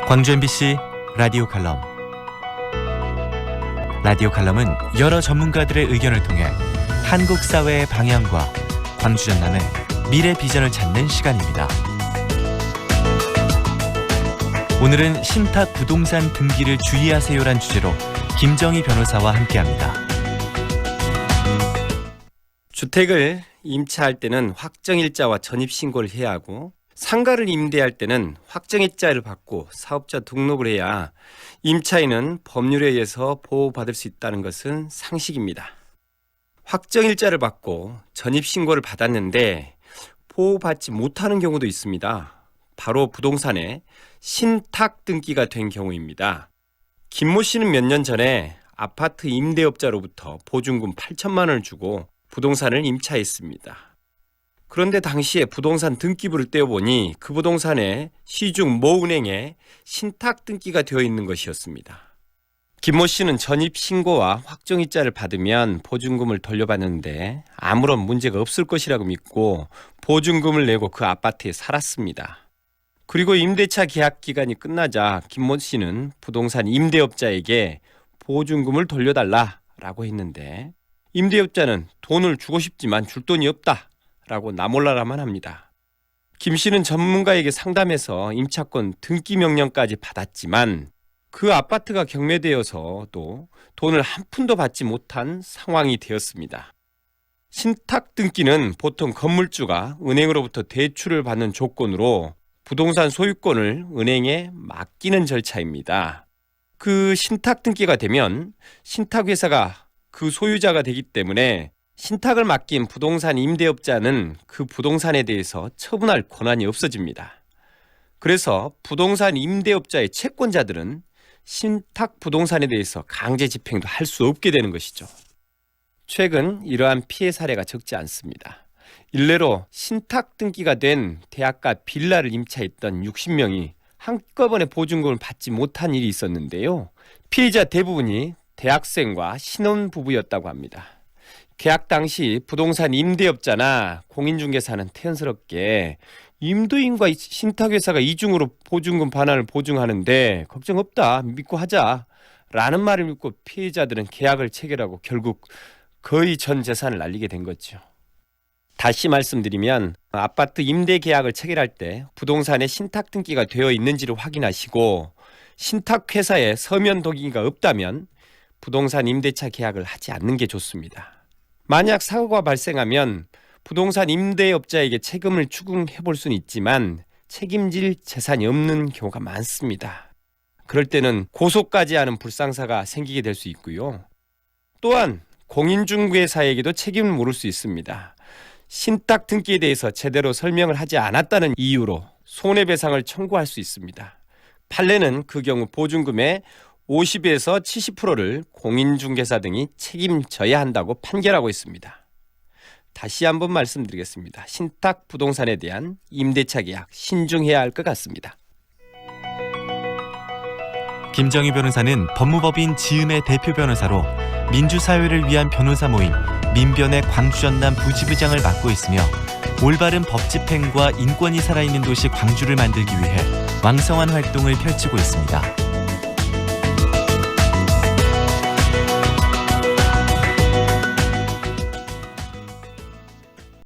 광주 MBC 라디오 칼럼. 라디오 칼럼은 여러 전문가들의 의견을 통해 한국 사회의 방향과 광주 전남의 미래 비전을 찾는 시간입니다. 오늘은 신탁 부동산 등기를 주의하세요란 주제로 김정희 변호사와 함께합니다. 주택을 임차할 때는 확정일자와 전입신고를 해야 하고, 상가를 임대할 때는 확정일자를 받고 사업자 등록을 해야 임차인은 법률에 의해서 보호받을 수 있다는 것은 상식입니다. 확정일자를 받고 전입신고를 받았는데 보호받지 못하는 경우도 있습니다. 바로 부동산에 신탁 등기가 된 경우입니다. 김모 씨는 몇 년 전에 아파트 임대업자로부터 보증금 8천만 원을 주고 부동산을 임차했습니다. 그런데 당시에 부동산 등기부를 떼어보니 그 부동산에 시중 모 은행에 신탁 등기가 되어 있는 것이었습니다. 김모 씨는 전입신고와 확정일자를 받으면 보증금을 돌려받는데 아무런 문제가 없을 것이라고 믿고 보증금을 내고 그 아파트에 살았습니다. 그리고 임대차 계약 기간이 끝나자 김모 씨는 부동산 임대업자에게 보증금을 돌려달라라고 했는데, 임대업자는 돈을 주고 싶지만 줄 돈이 없다 라고 나몰라라만 합니다. 김 씨는 전문가에게 상담해서 임차권 등기 명령까지 받았지만 그 아파트가 경매되어서도 돈을 한 푼도 받지 못한 상황이 되었습니다. 신탁 등기는 보통 건물주가 은행으로부터 대출을 받는 조건으로 부동산 소유권을 은행에 맡기는 절차입니다. 그 신탁 등기가 되면 신탁회사가 그 소유자가 되기 때문에 신탁을 맡긴 부동산 임대업자는 그 부동산에 대해서 처분할 권한이 없어집니다. 그래서 부동산 임대업자의 채권자들은 신탁 부동산에 대해서 강제 집행도 할 수 없게 되는 것이죠. 최근 이러한 피해 사례가 적지 않습니다. 일례로 신탁 등기가 된 대학가 빌라를 임차했던 60명이 한꺼번에 보증금을 받지 못한 일이 있었는데요. 피해자 대부분이 대학생과 신혼부부였다고 합니다. 계약 당시 부동산 임대업자나 공인중개사는 태연스럽게 임도인과 신탁회사가 이중으로 보증금 반환을 보증하는데 걱정 없다, 믿고 하자 라는 말을 믿고 피해자들은 계약을 체결하고 결국 거의 전 재산을 날리게 된 거죠. 다시 말씀드리면, 아파트 임대 계약을 체결할 때 부동산에 신탁 등기가 되어 있는지를 확인하시고 신탁회사에 서면 동의가 없다면 부동산 임대차 계약을 하지 않는 게 좋습니다. 만약 사고가 발생하면 부동산 임대업자에게 책임을 추궁해 볼 수는 있지만 책임질 재산이 없는 경우가 많습니다. 그럴 때는 고소까지 하는 불상사가 생기게 될 수 있고요. 또한 공인중개사에게도 책임을 물을 수 있습니다. 신탁 등기에 대해서 제대로 설명을 하지 않았다는 이유로 손해배상을 청구할 수 있습니다. 판례는 그 경우 보증금의 50에서 70%를 공인중개사 등이 책임져야 한다고 판결하고 있습니다. 다시 한번 말씀드리겠습니다. 신탁 부동산에 대한 임대차 계약 신중해야 할 것 같습니다. 김정희 변호사는 법무법인 지음의 대표 변호사로 민주사회를 위한 변호사 모임 민변의 광주 전남 부지부장을 맡고 있으며 올바른 법 집행과 인권이 살아있는 도시 광주를 만들기 위해 왕성한 활동을 펼치고 있습니다.